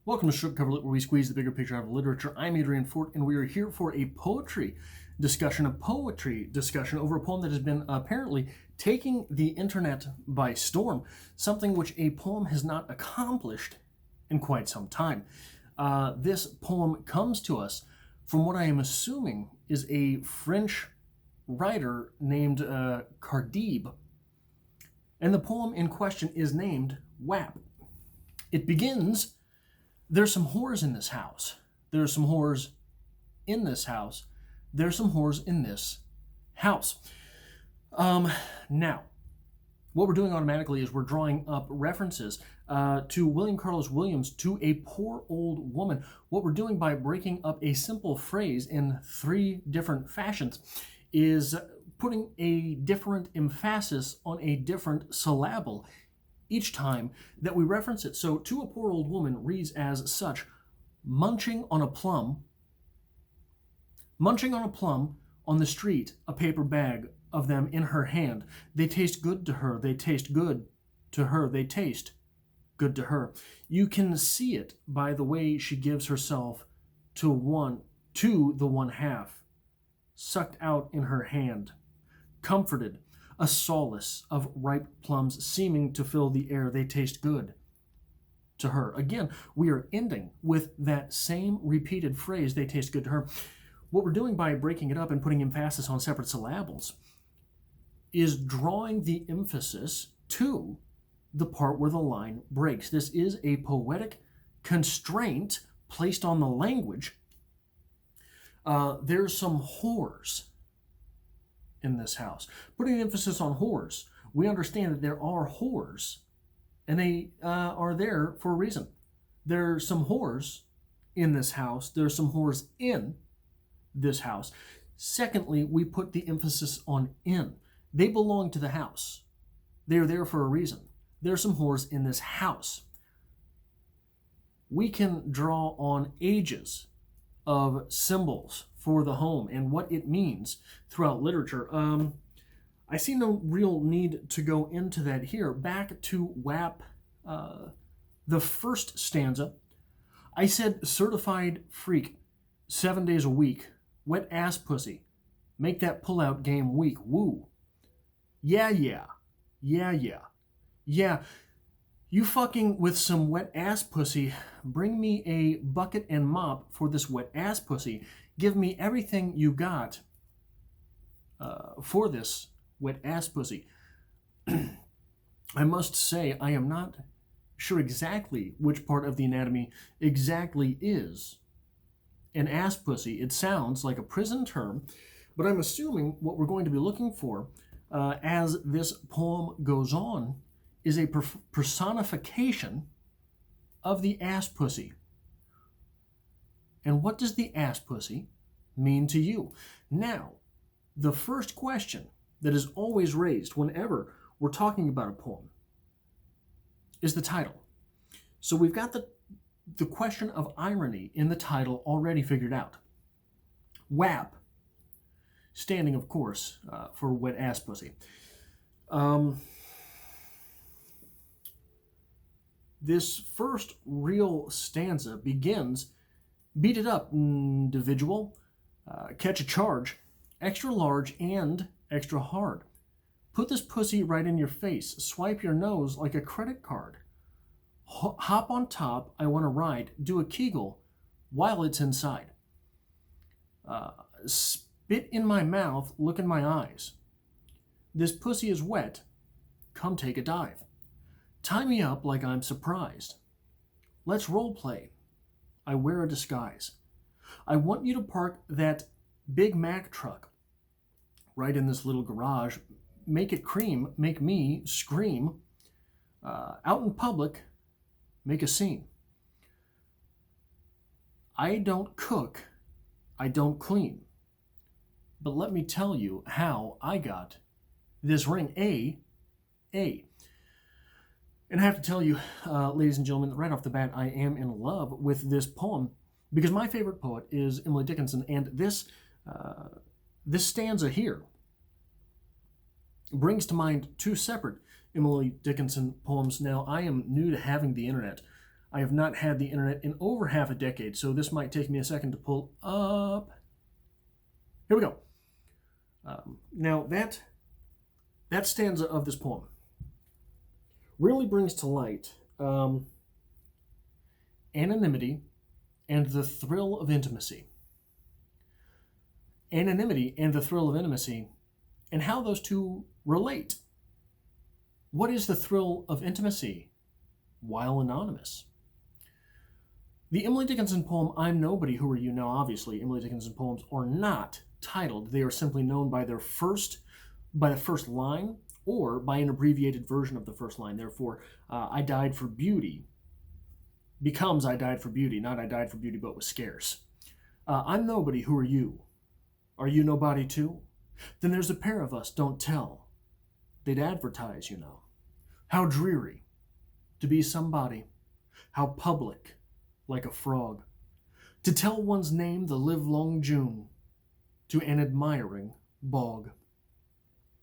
Welcome to Strip Cover Lit, where we squeeze the bigger picture out of literature. I'm Adrian Fort, and we are here for a poetry discussion over a poem that has been apparently taking the internet by storm, something which a poem has not accomplished in quite some time. This poem comes to us from what I am assuming is a French writer named Cardi, and the poem in question is named WAP. It begins, "There's some whores in this house. There's some whores in this house. There's some whores in this house." Now, what we're doing automatically is we're drawing up references to William Carlos Williams, to a poor old woman. What we're doing by breaking up a simple phrase in three different fashions is putting a different emphasis on a different syllable each time that we reference it. So, "to a poor old woman" reads as such: munching on a plum on the street, a paper bag of them in her hand. They taste good to her, they taste good to her, they taste good to her. You can see it by the way she gives herself to the one half, sucked out in her hand, comforted, a solace of ripe plums seeming to fill the air. They taste good to her. Again, we are ending with that same repeated phrase, "they taste good to her." What we're doing by breaking it up and putting emphasis on separate syllables is drawing the emphasis to the part where the line breaks. This is a poetic constraint placed on the language. There's some whores in this house. Putting an emphasis on whores, we understand that there are whores, and they are there for a reason. There's some whores in this house. There's some whores in this house. Secondly, we put the emphasis on in. They belong to the house. They're there for a reason. There's some whores in this house. We can draw on ages of symbols for the home and what it means throughout literature. I see no real need to go into that here. Back to WAP, the first stanza. I said, "Certified freak, 7 days a week, wet ass pussy, make that pull-out game weak, woo. Yeah, you fucking with some wet ass pussy, bring me a bucket and mop for this wet ass pussy. Give me everything you got for this wet ass pussy." I must say, I am not sure exactly which part of the anatomy exactly is an ass pussy. It sounds like a prison term, but I'm assuming what we're going to be looking for as this poem goes on is a personification of the ass pussy. And what does the ass pussy mean to you? Now, the first question that is always raised whenever we're talking about a poem is the title. So we've got the question of irony in the title already figured out. WAP, standing, of course, for wet ass pussy. This first real stanza begins, "Beat it up, individual. Catch a charge, extra large and extra hard. Put this pussy right in your face. Swipe your nose like a credit card. Hop on top, I want to ride. Do a Kegel while it's inside. Spit in my mouth, look in my eyes. This pussy is wet, come take a dive. Tie me up like I'm surprised. Let's role play. I wear a disguise. I want you to park that Big Mac truck right in this little garage. Make it cream, make me scream. Out in public, make a scene. I don't cook, I don't clean. But let me tell you how I got this ring. A. And I have to tell you, ladies and gentlemen, right off the bat, I am in love with this poem because my favorite poet is Emily Dickinson, and this stanza here brings to mind two separate Emily Dickinson poems. Now, I am new to having the internet. I have not had the internet in over half a decade, so this might take me a second to pull up. Here we go. Now, that stanza of this poem really brings to light anonymity and the thrill of intimacy. Anonymity and the thrill of intimacy, and how those two relate. What is the thrill of intimacy while anonymous? The Emily Dickinson poem, I'm Nobody, Who Are You? Now, obviously, Emily Dickinson poems are not titled. They are simply known by the first line, or by an abbreviated version of the first line. Therefore, I died for beauty becomes I died for beauty, not I died for beauty but was scarce. I'm nobody, who are you? Are you nobody too? Then there's a pair of us, don't tell. They'd advertise, you know. How dreary to be somebody. How public, like a frog. To tell one's name the livelong June to an admiring bog.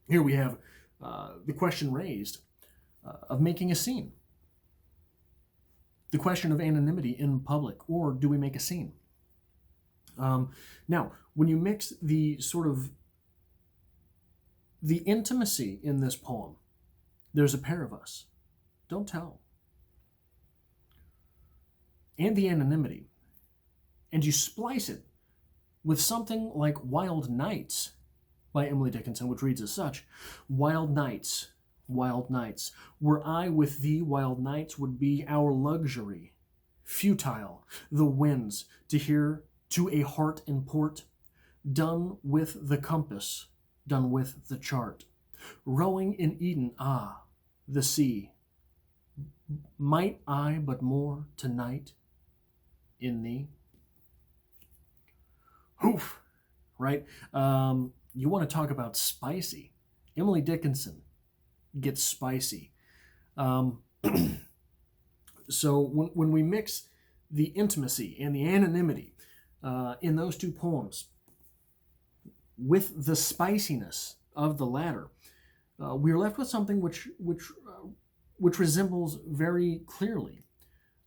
Here we have the question raised of making a scene. The question of anonymity in public, or do we make a scene? Now, when you mix the the intimacy in this poem, there's a pair of us, don't tell, and the anonymity, and you splice it with something like Wild Nights by Emily Dickinson, which reads as such: wild nights, were I with thee, wild nights would be our luxury. Futile the winds to hear to a heart in port, done with the compass, done with the chart. Rowing in Eden, the sea. Might I but more tonight in thee? Oof, right? You want to talk about spicy. Emily Dickinson gets spicy. So when we mix the intimacy and the anonymity in those two poems with the spiciness of the latter, we're left with something which resembles very clearly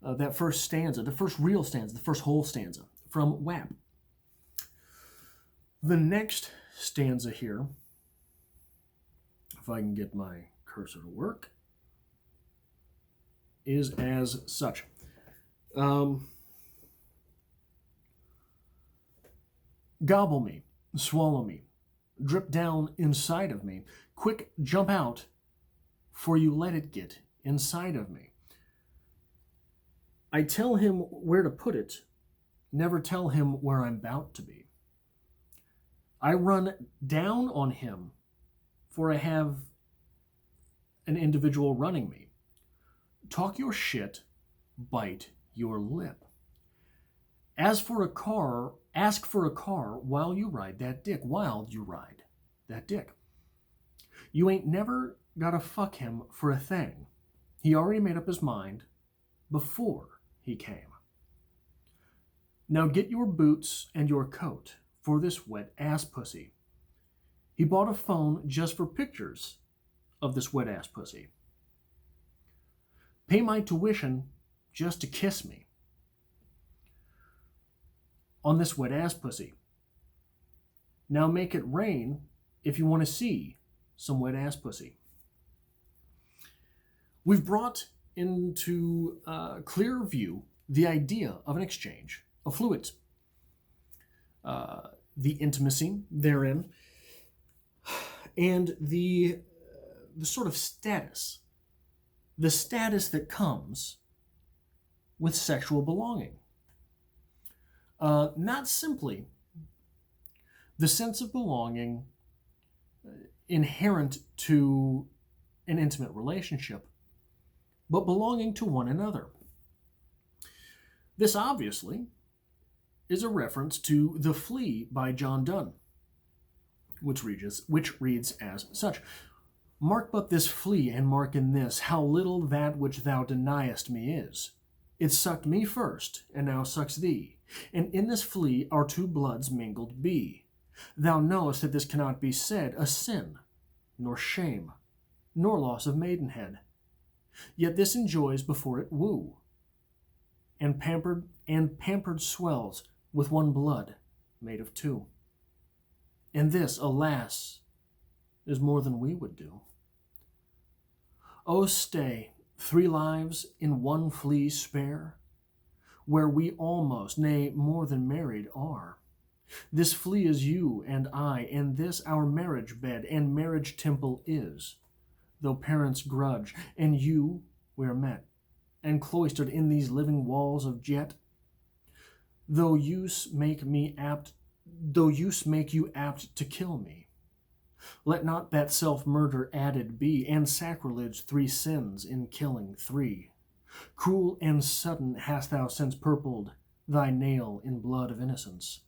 that first stanza, the first real stanza, the first whole stanza from WAP. The next stanza here, if I can get my cursor to work, is as such. Gobble me, swallow me, drip down inside of me. Quick, jump out, for you let it get inside of me. I tell him where to put it, never tell him where I'm about to be. I run down on him, for I have an individual running me. Talk your shit, bite your lip. As for a car, ask for a car while you ride that dick, You ain't never gotta fuck him for a thing. He already made up his mind before he came. Now get your boots and your coat for this wet ass pussy. He bought a phone just for pictures of this wet ass pussy. Pay my tuition just to kiss me on this wet ass pussy. Now make it rain if you want to see some wet ass pussy. We've brought into clear view the idea of an exchange of fluids, the intimacy therein, and the sort of status, the status that comes with sexual belonging. Not simply the sense of belonging inherent to an intimate relationship, but belonging to one another. This obviously is a reference to The Flea by John Donne, which reads as such: Mark but this flea, and mark in this, how little that which thou deniest me is. It sucked me first, and now sucks thee, and in this flea our two bloods mingled be. Thou knowest that this cannot be said a sin, nor shame, nor loss of maidenhead. Yet this enjoys before it woo. and pampered swells with one blood made of two. And this, alas, is more than we would do. Oh, stay, 3 lives in one flea spare, where we almost, nay, more than married are. This flea is you and I, and this our marriage bed and marriage temple is, though parents grudge, and you we're met, and cloistered in these living walls of jet. Though use make you apt to kill me, let not that self-murder added be, and sacrilege 3 sins in killing 3. Cruel and sudden hast thou since purpled thy nail in blood of innocence.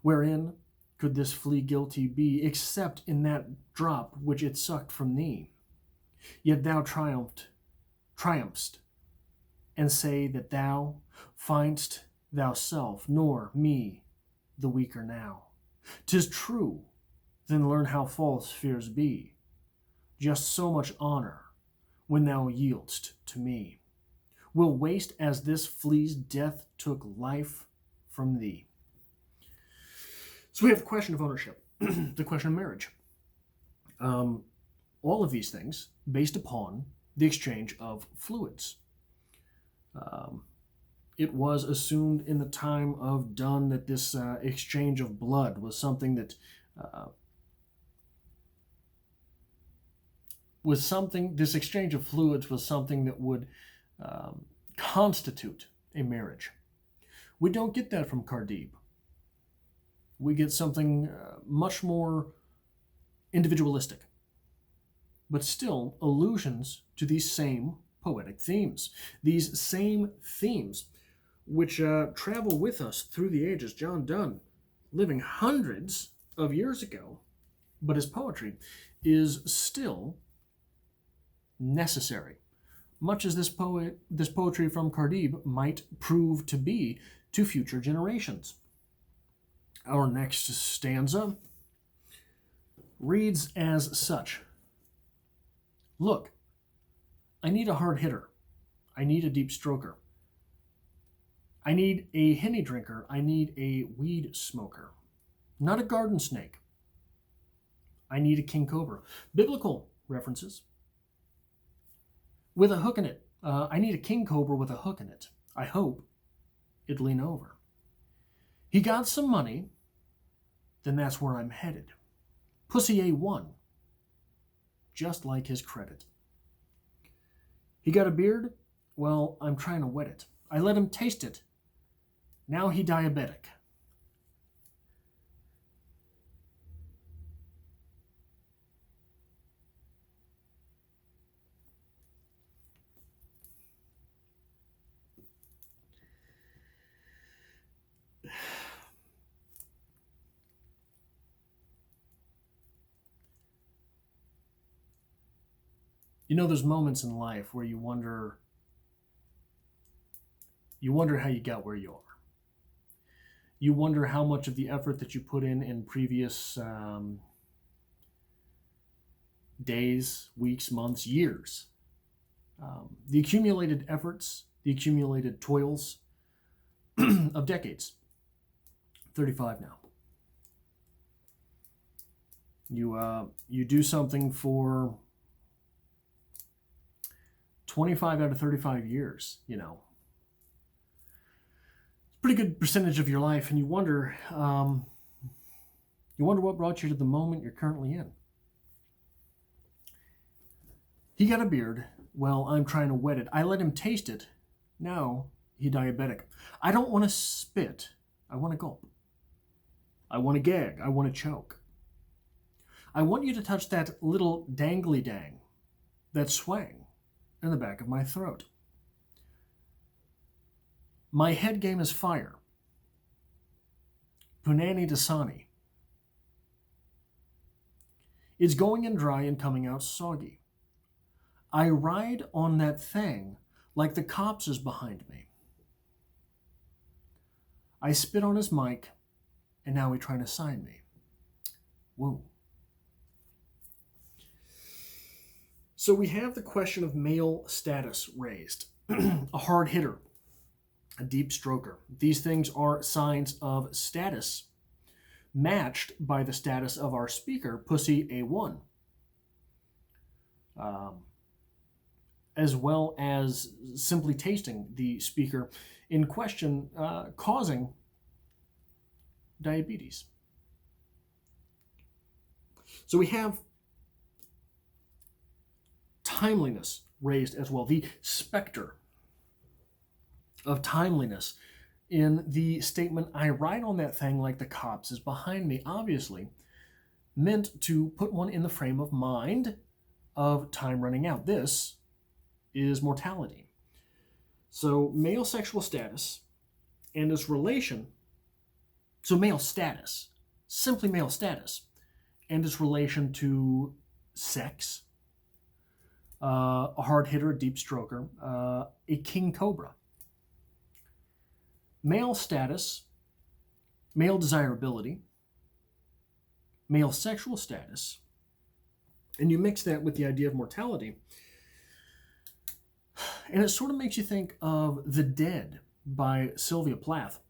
Wherein could this flea guilty be, except in that drop which it sucked from thee? Yet thou triumphst, and say that thou find'st thyself, nor me the weaker now. 'Tis true, then learn how false fears be. Just so much honor, when thou yield'st to me, will waste as this flea's death took life from thee. So we have the question of ownership, the question of marriage. All of these things based upon the exchange of fluids. It was assumed in the time of Donne that this exchange of blood was something that this exchange of fluids was something that would constitute a marriage. We don't get that from CardiB. We get something much more individualistic, but still allusions to these same poetic themes. These same themes which travel with us through the ages. John Donne, living hundreds of years ago, but his poetry is still necessary, much as this poetry from CardiB might prove to be to future generations. Our next stanza reads as such. Look, I need a hard hitter. I need a deep stroker. I need a henny drinker. I need a weed smoker. Not a garden snake. I need a king cobra. Biblical references. With a hook in it. I need a king cobra with a hook in it. I hope it'd lean over. He got some money, then that's where I'm headed. Pussy A1, just like his credit. He got a beard? Well, I'm trying to wet it. I let him taste it. Now he diabetic. You know, there's moments in life where you wonder how you got where you are. You wonder how much of the effort that you put in previous days, weeks, months, years, the accumulated efforts, the accumulated toils of decades. 35 now. You do something for 25 out of 35 years, you know. It's a pretty good percentage of your life, and you wonder what brought you to the moment you're currently in. He got a beard. Well, I'm trying to wet it. I let him taste it. Now he diabetic. I don't want to spit. I want to gulp. I want to gag. I want to choke. I want you to touch that little dangly dang, that swang in the back of my throat. My head game is fire. Punani Dasani. It's going in dry and coming out soggy. I ride on that thing like the cops is behind me. I spit on his mic, and now he's trying to sign me. Whoa. So we have the question of male status raised. A hard hitter. a deep stroker. These things are signs of status, matched by the status of our speaker, Pussy A1, as well as simply tasting the speaker in question, causing diabetes. So we have timeliness raised as well, the specter of timeliness in the statement, I ride on that thing like the cops is behind me, obviously meant to put one in the frame of mind of time running out. This is mortality. So male sexual status and its relation, so male status, simply male status, and its relation to sex, a hard hitter, a deep stroker, a king cobra. Male status, male desirability, male sexual status, and you mix that with the idea of mortality, and it sort of makes you think of The Dead by Sylvia Plath.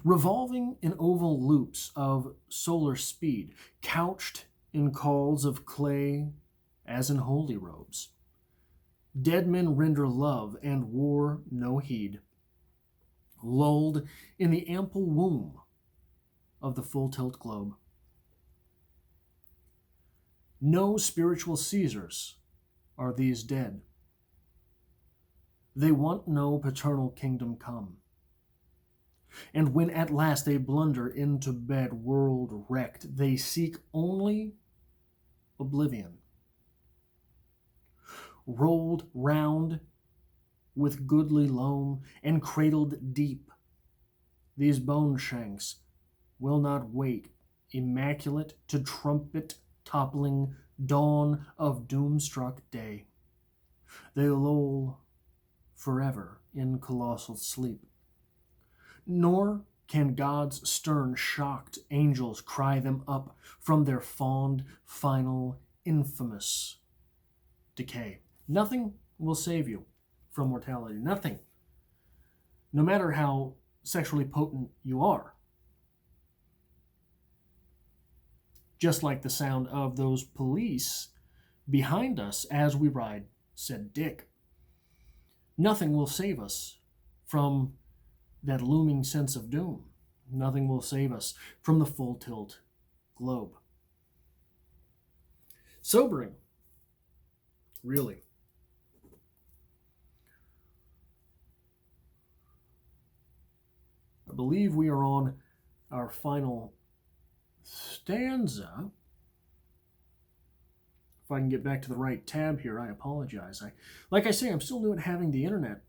Revolving in oval loops of solar speed, couched in calls of clay as in holy robes. Dead men render love and war no heed, lulled in the ample womb of the full-tilt globe. No spiritual Caesars are these dead. They want no paternal kingdom come. And when at last they blunder into bed, world wrecked, they seek only oblivion. Rolled round with goodly loam and cradled deep, these bone shanks will not wake, immaculate to trumpet toppling dawn of doom-struck day. They loll forever in colossal sleep. Nor can God's stern, shocked angels cry them up from their fond, final, infamous decay. Nothing will save you from mortality. Nothing. No matter how sexually potent you are. Just like the sound of those police behind us as we ride, said Dick. Nothing will save us from that looming sense of doom. Nothing will save us from the full tilt globe. Sobering, really. I believe we are on our final stanza. If I can get back to the right tab here, I apologize. Like I say, I'm still new at having the internet.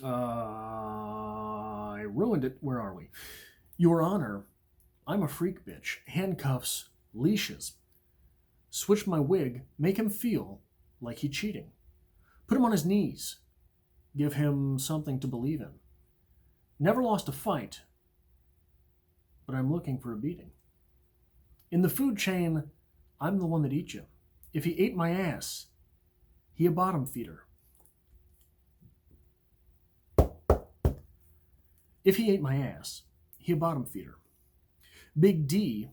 I ruined it. Where are we? Your Honor, I'm a freak bitch. Handcuffs, leashes. Switch my wig, make him feel like he's cheating. Put him on his knees. Give him something to believe in. Never lost a fight, but I'm looking for a beating. In the food chain, I'm the one that eats you. If he ate my ass, he a bottom feeder. If he ate my ass, he a bottom feeder. Big D,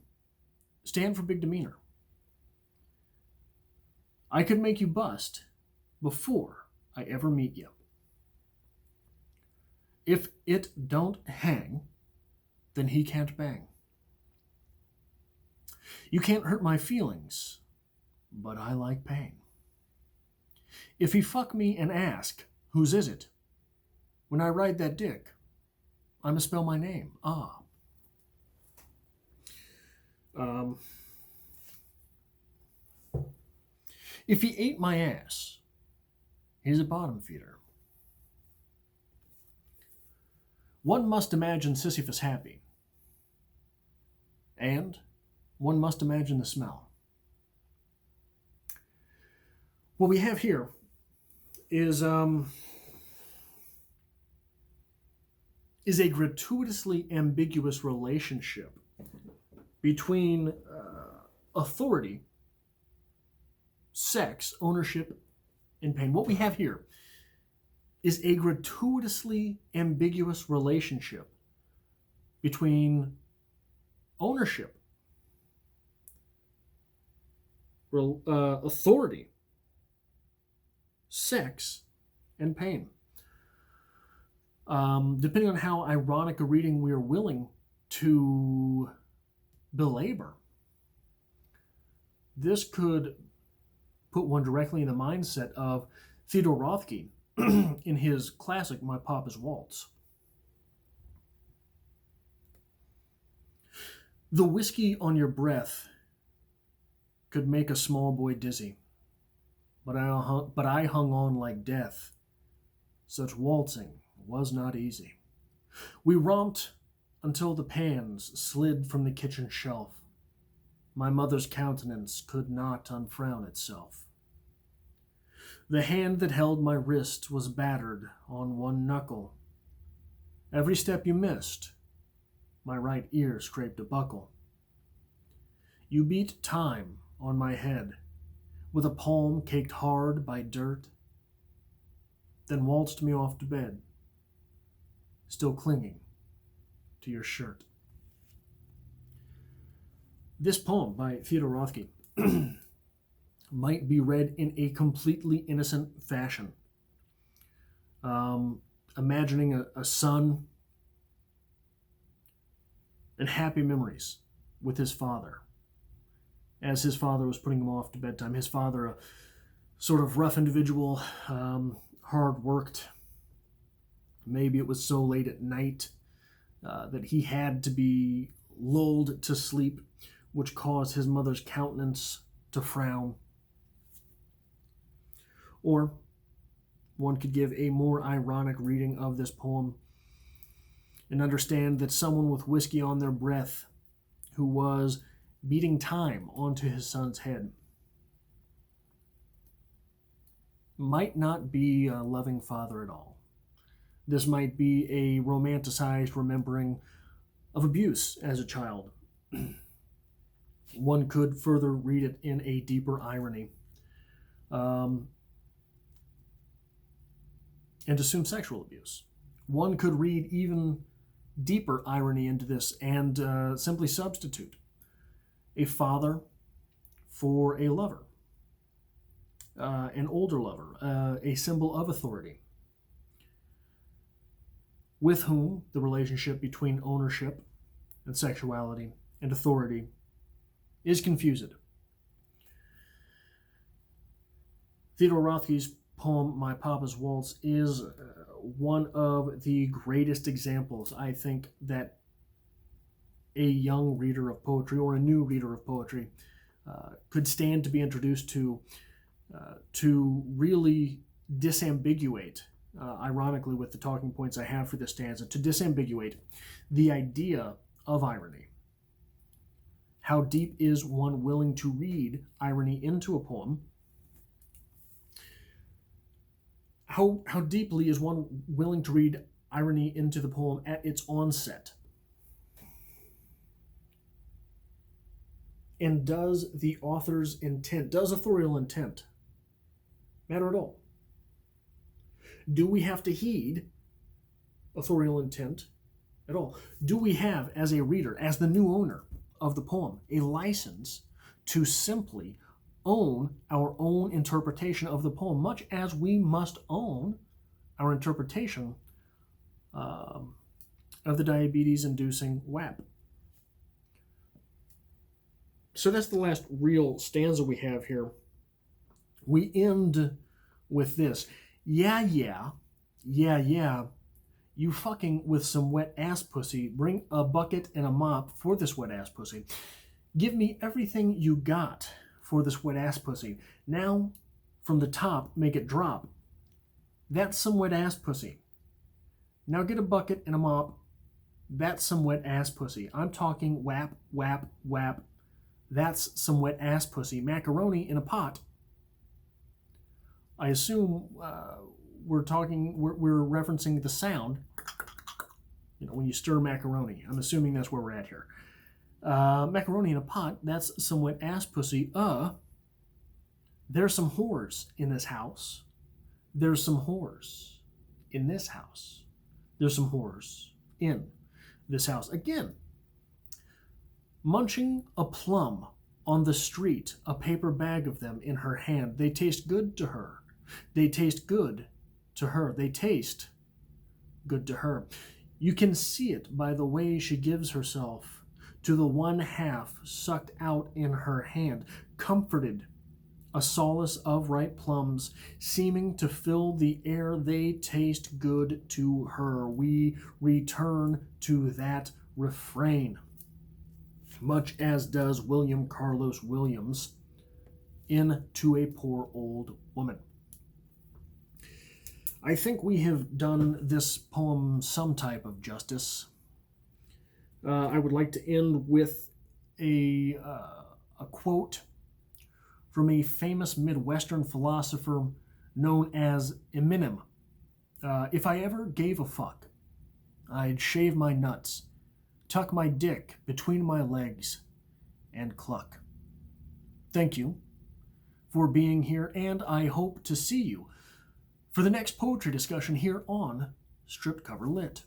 stand for big demeanor. I could make you bust before I ever meet you. If it don't hang, then he can't bang. You can't hurt my feelings, but I like pain. If he fuck me and ask, whose is it? When I ride that dick, I'ma spell my name. If he ate my ass, he's a bottom feeder. One must imagine Sisyphus happy, and one must imagine the smell. What we have here is a gratuitously ambiguous relationship between authority, sex, ownership, in pain. What we have here is a gratuitously ambiguous relationship between ownership, authority, sex, and pain. Depending on how ironic a reading we are willing to belabor, this could put one directly in the mindset of Theodore Roethke in his classic My Papa's Waltz. The whiskey on your breath could make a small boy dizzy, but I hung on like death. Such waltzing was not easy. We romped until the pans slid from the kitchen shelf. My mother's countenance could not unfrown itself. The hand that held my wrist was battered on one knuckle. Every step you missed, my right ear scraped a buckle. You beat time on my head with a palm caked hard by dirt, then waltzed me off to bed, still clinging to your shirt. This poem by Theodore Roethke might be read in a completely innocent fashion. Imagining a son and happy memories with his father, as his father was putting him off to bedtime. His father, a sort of rough individual, hard-worked. Maybe it was so late at night that he had to be lulled to sleep, which caused his mother's countenance to frown. Or one could give a more ironic reading of this poem and understand that someone with whiskey on their breath who was beating time onto his son's head might not be a loving father at all. This might be a romanticized remembering of abuse as a child. One could further read it in a deeper irony and assume sexual abuse. One could read even deeper irony into this and simply substitute a father for a lover, an older lover, a symbol of authority, with whom the relationship between ownership and sexuality and authority is confused. Theodore Roethke's poem, My Papa's Waltz, is one of the greatest examples, I think, that a young reader of poetry or a new reader of poetry could stand to be introduced to really disambiguate, ironically with the talking points I have for this stanza, to disambiguate the idea of irony. How deep is one willing to read irony into a poem? How deeply is one willing to read irony into the poem at its onset? And does the author's intent, does authorial intent matter at all? Do we have to heed authorial intent at all? Do we have, as a reader, as the new owner of the poem, a license to simply own our own interpretation of the poem, much as we must own our interpretation of the diabetes-inducing WAP? So that's the last real stanza we have here. We end with this. Yeah, you fucking with some wet ass pussy. Bring a bucket and a mop for this wet ass pussy. Give me everything you got for this wet ass pussy. Now, from the top, make it drop. That's some wet ass pussy. Now get a bucket and a mop. That's some wet ass pussy. I'm talking WAP, WAP, WAP. That's some wet ass pussy. Macaroni in a pot. I assume we're referencing the sound, when you stir macaroni. I'm assuming that's where we're at here. Macaroni in a pot, that's some wet ass pussy. There's some whores in this house. There's some whores in this house. There's some whores in this house. Again, munching a plum on the street, a paper bag of them in her hand. They taste good to her. They taste good to her. They taste good to her. You can see it by the way she gives herself to the one half sucked out in her hand, comforted, a solace of ripe plums, seeming to fill the air. They taste good to her. We return to that refrain, much as does William Carlos Williams in To a Poor Old Woman. I think we have done this poem some type of justice. I would like to end with a quote from a famous Midwestern philosopher known as Eminem. If I ever gave a fuck, I'd shave my nuts, tuck my dick between my legs, and cluck. Thank you for being here, and I hope to see you for the next poetry discussion here on Stripped Cover Lit.